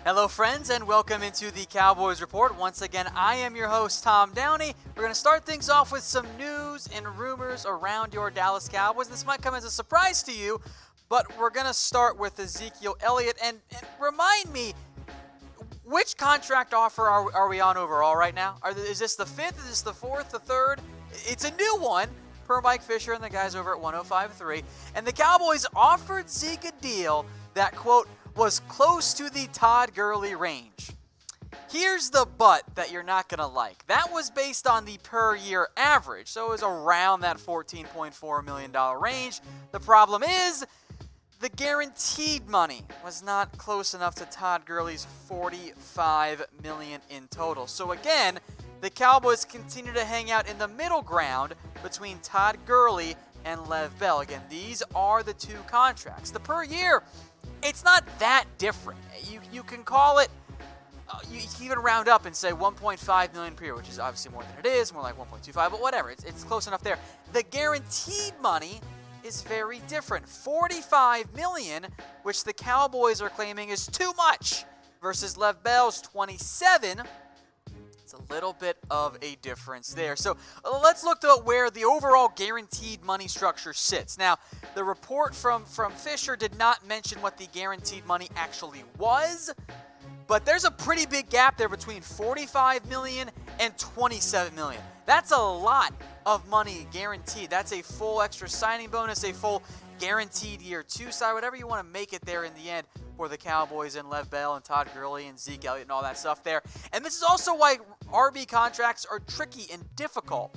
Hello friends and welcome into the Cowboys Report. Once again, I am your host, Tom Downey. We're going to start things off with some news and rumors around your Dallas Cowboys. This might come as a surprise to you, but we're going to start with Ezekiel Elliott. And remind me, which contract offer are we on overall right now? Is this the fifth? Is this the fourth? The third? It's a new one per Mike Fisher and the guys over at 105.3. And the Cowboys offered Zeke a deal that, quote, was close to the Todd Gurley range. Here's the but that you're not going to like. That was based on the per year average, so it was around that $14.4 million range. The problem is the guaranteed money was not close enough to Todd Gurley's $45 million in total. So again, the Cowboys continue to hang out in the middle ground between Todd Gurley and Lev Bell. Again, these are the two contracts. The per year, it's not that different. You can call it, you can even round up and say $1.5 million per year, which is obviously more than it is, more like $1.25, but whatever, it's close enough there. The guaranteed money is very different. $45 million, which the Cowboys are claiming is too much, versus Lev Bell's $27. It's a little bit of a difference there. So let's look at where the overall guaranteed money structure sits. Now, the report from Fisher did not mention what the guaranteed money actually was, but there's a pretty big gap there between $45 million and $27 million. That's a lot of money guaranteed. That's a full extra signing bonus, a full guaranteed year two side, whatever you want to make it there in the end for the Cowboys and Lev Bell and Todd Gurley and Zeke Elliott and all that stuff there. And this is also why RB contracts are tricky and difficult,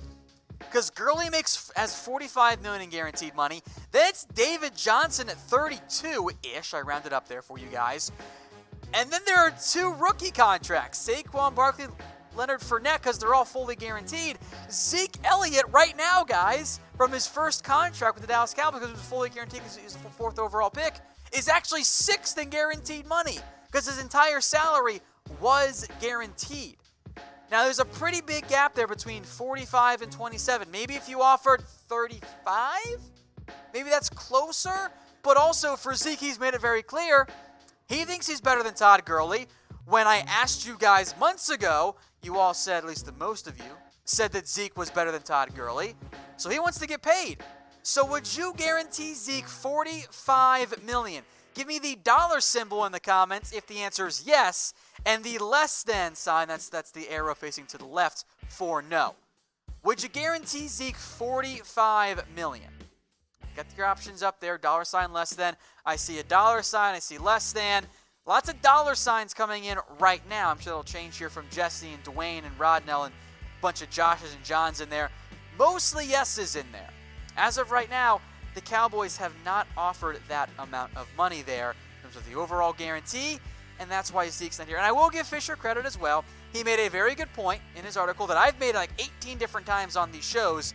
because Gurley has $45 million in guaranteed money. Then it's David Johnson at 32-ish. I rounded up there for you guys. And then there are two rookie contracts, Saquon Barkley, Leonard Fournette, because they're all fully guaranteed. Zeke Elliott right now, guys, from his first contract with the Dallas Cowboys, because it was fully guaranteed because he was the fourth overall pick, is actually sixth in guaranteed money because his entire salary was guaranteed. Now, there's a pretty big gap there between 45 and 27. Maybe if you offered 35, maybe that's closer. But also for Zeke, he's made it very clear he thinks he's better than Todd Gurley. When I asked you guys months ago, you all said, at least the most of you, said that Zeke was better than Todd Gurley. So he wants to get paid. So would you guarantee Zeke $45 million? Give me the dollar symbol in the comments if the answer is yes, and the less than sign, that's the arrow facing to the left, for no. Would you guarantee Zeke $45 million? Got your options up there, dollar sign, less than. I see a dollar sign, I see less than. Lots of dollar signs coming in right now. I'm sure it'll change here from Jesse and Dwayne and Rodnell and a bunch of Joshes and Johns in there. Mostly yeses in there. As of right now, the Cowboys have not offered that amount of money there in terms of the overall guarantee, and that's why Zeke's not here. And I will give Fisher credit as well. He made a very good point in his article that I've made like 18 different times on these shows.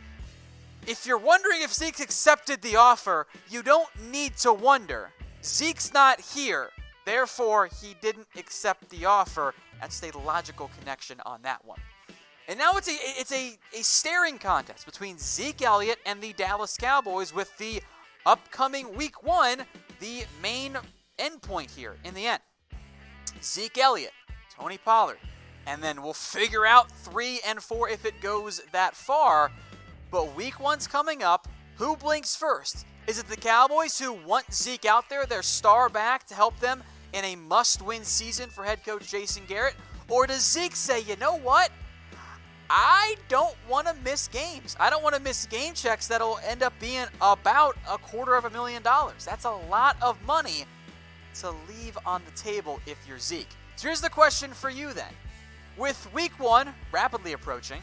If you're wondering if Zeke accepted the offer, you don't need to wonder. Zeke's not here. Therefore, he didn't accept the offer. That's a logical connection on that one. And now it's a staring contest between Zeke Elliott and the Dallas Cowboys, with the upcoming Week 1, the main endpoint here in the end. Zeke Elliott, Tony Pollard, and then we'll figure out 3 and 4 if it goes that far. But Week 1's coming up. Who blinks first? Is it the Cowboys, who want Zeke out there, their star back, to help them in a must-win season for head coach Jason Garrett? Or does Zeke say, you know what? I don't want to miss games. I don't want to miss game checks that'll end up being about $250,000. That's a lot of money to leave on the table if you're Zeke. So here's the question for you then. With Week 1 rapidly approaching,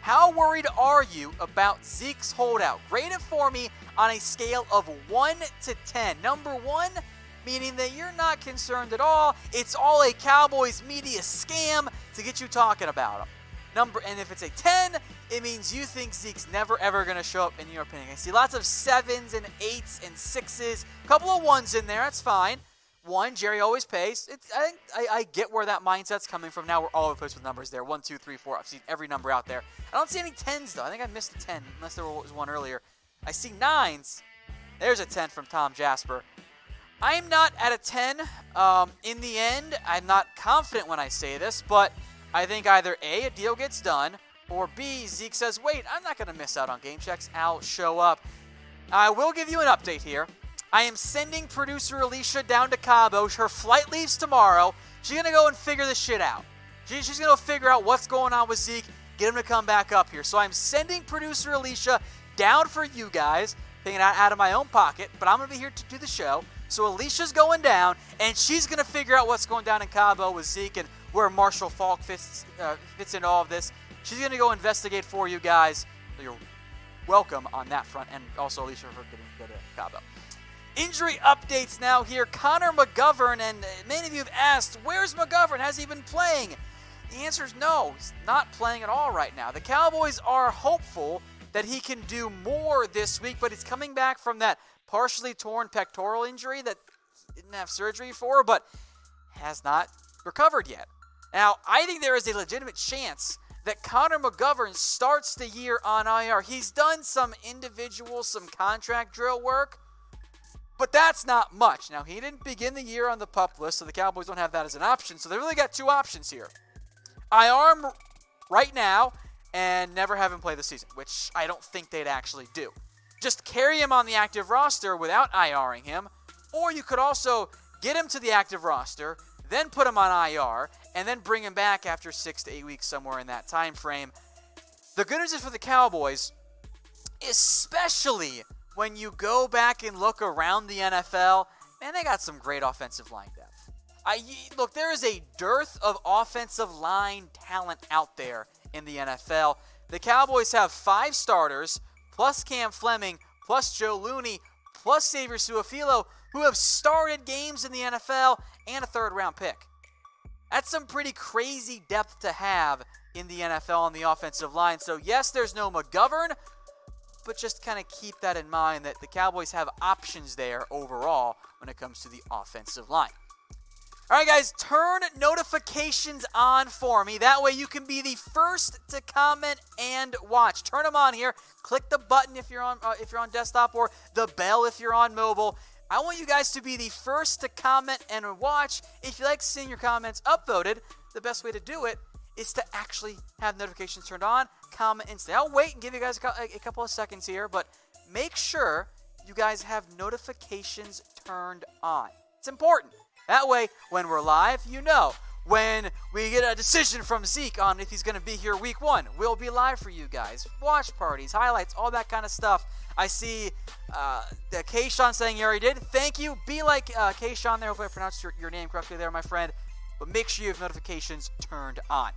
how worried are you about Zeke's holdout? Rate it for me on a scale of 1 to 10. Number 1, meaning that you're not concerned at all. It's all a Cowboys media scam to get you talking about him. And if it's a 10, it means you think Zeke's never, ever going to show up in your opinion. I see lots of 7s and 8s and 6s. A couple of 1s in there. That's fine. 1, Jerry always pays. I get where that mindset's coming from. Now we're all over the place with numbers there. 1, 2, 3, 4. I've seen every number out there. I don't see any 10s, though. I think I missed a 10, unless there was one earlier. I see 9s. There's a 10 from Tom Jasper. I'm not at a 10. In the end, I'm not confident when I say this, but I think either A, a deal gets done, or B, Zeke says, wait, I'm not going to miss out on game checks. I'll show up. I will give you an update here. I am sending producer Alicia down to Cabo. Her flight leaves tomorrow. She's going to go and figure this shit out. She's going to figure out what's going on with Zeke, get him to come back up here. So I'm sending producer Alicia down for you guys, taking it out of my own pocket, but I'm going to be here to do the show. So Alicia's going down, and she's going to figure out what's going down in Cabo with Zeke and where Marshall Faulk fits into all of this. She's going to go investigate for you guys. So you're welcome on that front, and also Alicia for getting to go to Cabo. Injury updates now here. Connor McGovern, and many of you have asked, where's McGovern? Has he been playing? The answer is no. He's not playing at all right now. The Cowboys are hopeful that he can do more this week, but he's coming back from that partially torn pectoral injury that he didn't have surgery for, but has not recovered yet. Now, I think there is a legitimate chance that Connor McGovern starts the year on IR. He's done some some contract drill work, but that's not much. Now, he didn't begin the year on the PUP list, so the Cowboys don't have that as an option. So they really got two options here. IR him right now and never have him play the season, which I don't think they'd actually do. Just carry him on the active roster without IRing him, or you could also get him to the active roster, then put him on IR, and then bring him back after 6 to 8 weeks, somewhere in that time frame. The good news is for the Cowboys, especially when you go back and look around the NFL, man, they got some great offensive line depth. Look, there is a dearth of offensive line talent out there in the NFL. The Cowboys have 5 starters, plus Cam Fleming, plus Joe Looney, plus Xavier Su'a-Filo, who have started games in the NFL, and a third-round pick. That's some pretty crazy depth to have in the NFL on the offensive line. So, yes, there's no McGovern, but just kind of keep that in mind that the Cowboys have options there overall when it comes to the offensive line. All right, guys, turn notifications on for me. That way you can be the first to comment and watch. Turn them on here. Click the button if you're on desktop, or the bell if you're on mobile. I want you guys to be the first to comment and watch. If you like seeing your comments upvoted, the best way to do it is to actually have notifications turned on. Comment instantly. I'll wait and give you guys a couple of seconds here, but make sure you guys have notifications turned on. It's important. That way, when we're live, you know. When we get a decision from Zeke on if he's going to be here week 1, we'll be live for you guys. Watch parties, highlights, all that kind of stuff. I see Kayshawn saying you already did. Thank you. Be like Kayshawn there. Hopefully I pronounced your name correctly there, my friend. But make sure you have notifications turned on.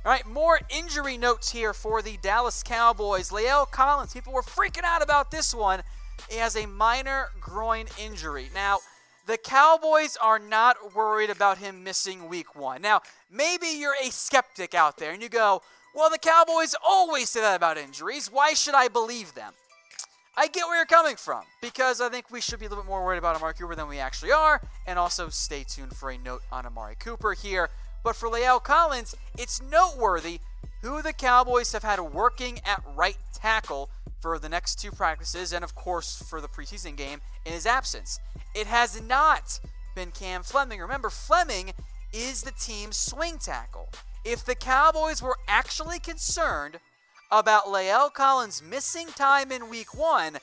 All right, more injury notes here for the Dallas Cowboys. La'el Collins, people were freaking out about this one. He has a minor groin injury. Now, the Cowboys are not worried about him missing week 1. Now, maybe you're a skeptic out there and you go, well, the Cowboys always say that about injuries. Why should I believe them? I get where you're coming from, because I think we should be a little bit more worried about Amari Cooper than we actually are, and also stay tuned for a note on Amari Cooper here. But for La'el Collins, it's noteworthy who the Cowboys have had working at right tackle for the next 2 practices, and of course for the preseason game in his absence. It has not been Cam Fleming. Remember, Fleming is the team's swing tackle. If the Cowboys were actually concerned about La'el Collins missing time in week 1,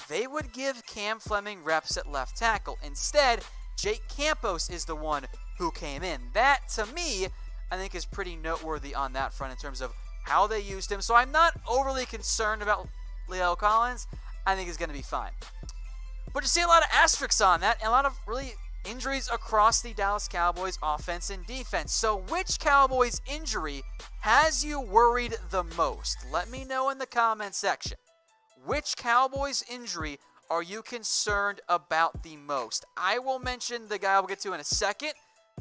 they would give Cam Fleming reps at left tackle. Instead, Jake Campos is the one who came in. That, to me, I think is pretty noteworthy on that front in terms of how they used him. So I'm not overly concerned about La'el Collins. I think he's going to be fine. But you see a lot of asterisks on that, and a lot of really injuries across the Dallas Cowboys offense and defense. So which Cowboys injury has you worried the most? Let me know in the comment section. Which Cowboys injury are you concerned about the most? I will mention the guy we'll get to in a second.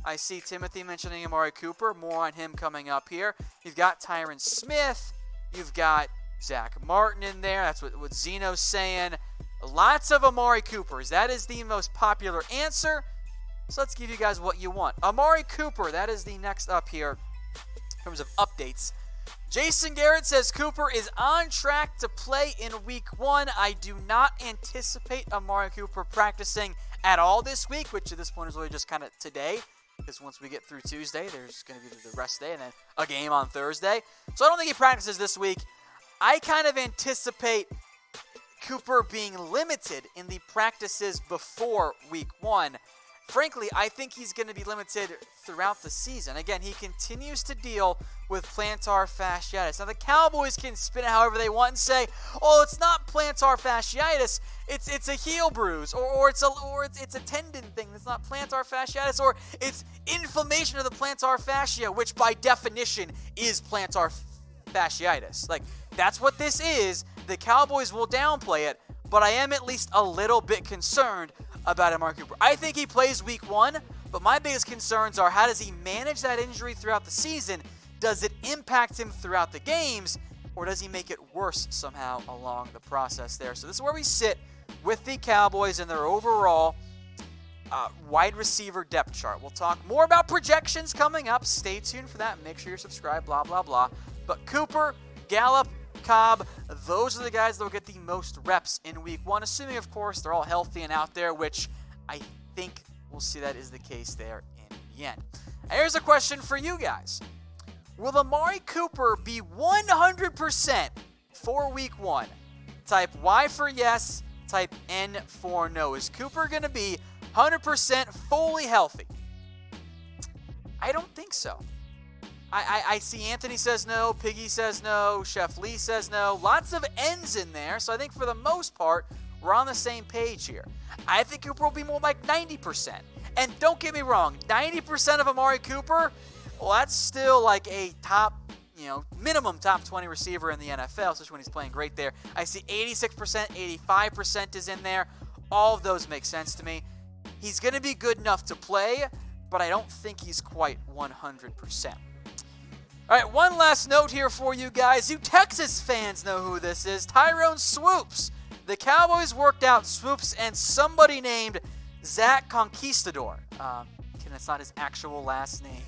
I see Timothy mentioning Amari Cooper. More on him coming up here. You've got Tyron Smith. You've got Zach Martin in there. That's what Zeno's saying. Lots of Amari Coopers. That is the most popular answer. So let's give you guys what you want. Amari Cooper, that is the next up here in terms of updates. Jason Garrett says Cooper is on track to play in week 1. I do not anticipate Amari Cooper practicing at all this week, which at this point is really just kind of today, because once we get through Tuesday, there's going to be the rest day and then a game on Thursday. So I don't think he practices this week. I kind of anticipate Cooper being limited in the practices before week 1. Frankly, I think he's going to be limited throughout the season. Again, he continues to deal with plantar fasciitis. Now, the Cowboys can spin it however they want and say, "Oh, it's not plantar fasciitis. It's a heel bruise, or it's a tendon thing. It's not plantar fasciitis, or it's inflammation of the plantar fascia, which by definition is plantar fasciitis." Like, that's what this is. The Cowboys will downplay it, but I am at least a little bit concerned about Amari Cooper. I think he plays week 1, but my biggest concerns are, how does he manage that injury throughout the season? Does it impact him throughout the games, or does he make it worse somehow along the process there? So this is where we sit with the Cowboys and their overall wide receiver depth chart. We'll talk more about projections coming up. Stay tuned for that. Make sure you're subscribed, blah, blah, blah. But Cooper, Gallup, Cobb, those are the guys that will get the most reps in week 1, assuming, of course, they're all healthy and out there, which I think we'll see that is the case there in the end. Here's a question for you guys. Will Amari Cooper be 100% for week 1? Type Y for yes, type N for no. Is Cooper going to be 100% fully healthy? I don't think so. I see Anthony says no, Piggy says no, Chef Lee says no. Lots of N's in there, so I think for the most part, we're on the same page here. I think Cooper will be more like 90%. And don't get me wrong, 90% of Amari Cooper, well, that's still like a top, minimum top 20 receiver in the NFL, especially when he's playing great there. I see 86%, 85% is in there. All of those make sense to me. He's going to be good enough to play, but I don't think he's quite 100%. All right, one last note here for you guys. You Texas fans know who this is. Tyrone Swoopes. The Cowboys worked out Swoopes and somebody named Zach Conquistador. That's not his actual last name.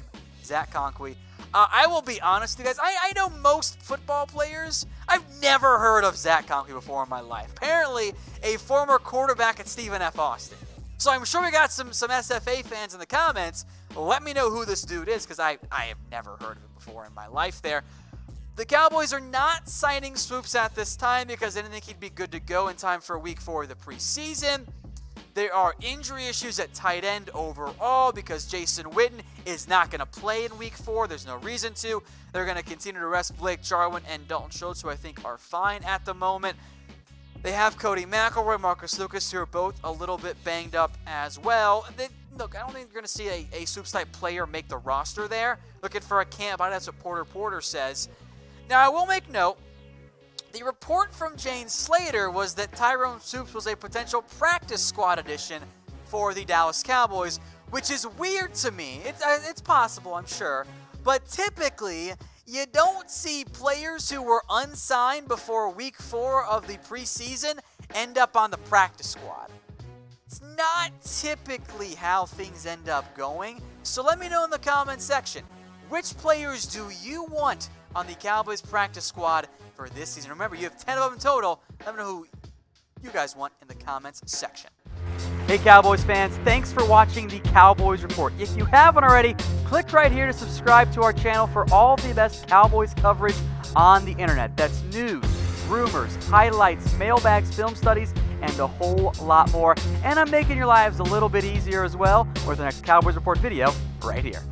Zach Conquistador. I will be honest with you guys. I know most football players. I've never heard of Zach Conquistador before in my life. Apparently, a former quarterback at Stephen F. Austin. So I'm sure we got some SFA fans in the comments. Let me know who this dude is, because I have never heard of him before in my life there. The Cowboys are not signing Swoopes at this time because they didn't think he'd be good to go in time for week 4 of the preseason. There are injury issues at tight end overall because Jason Witten is not going to play in week 4. There's no reason to. They're going to continue to rest Blake Jarwin and Dalton Schultz, who I think are fine at the moment. They have Cody McElroy, Marcus Lucas, who are both a little bit banged up as well. Look, I don't think you're going to see a Swoopes-type player make the roster there. Looking for a camp, that's what Porter says. Now, I will make note, the report from Jane Slater was that Tyrone Swoopes was a potential practice squad addition for the Dallas Cowboys, which is weird to me. It's possible, I'm sure. But typically, you don't see players who were unsigned before week 4 of the preseason end up on the practice squad. It's not typically how things end up going. So let me know in the comment section, which players do you want on the Cowboys practice squad for this season? Remember, you have 10 of them in total. Let me know who you guys want in the comments section. Hey Cowboys fans, thanks for watching the Cowboys Report. If you haven't already, click right here to subscribe to our channel for all the best Cowboys coverage on the internet. That's news, rumors, highlights, mailbags, film studies, and a whole lot more. And I'm making your lives a little bit easier as well with the next Cowboys Report video right here.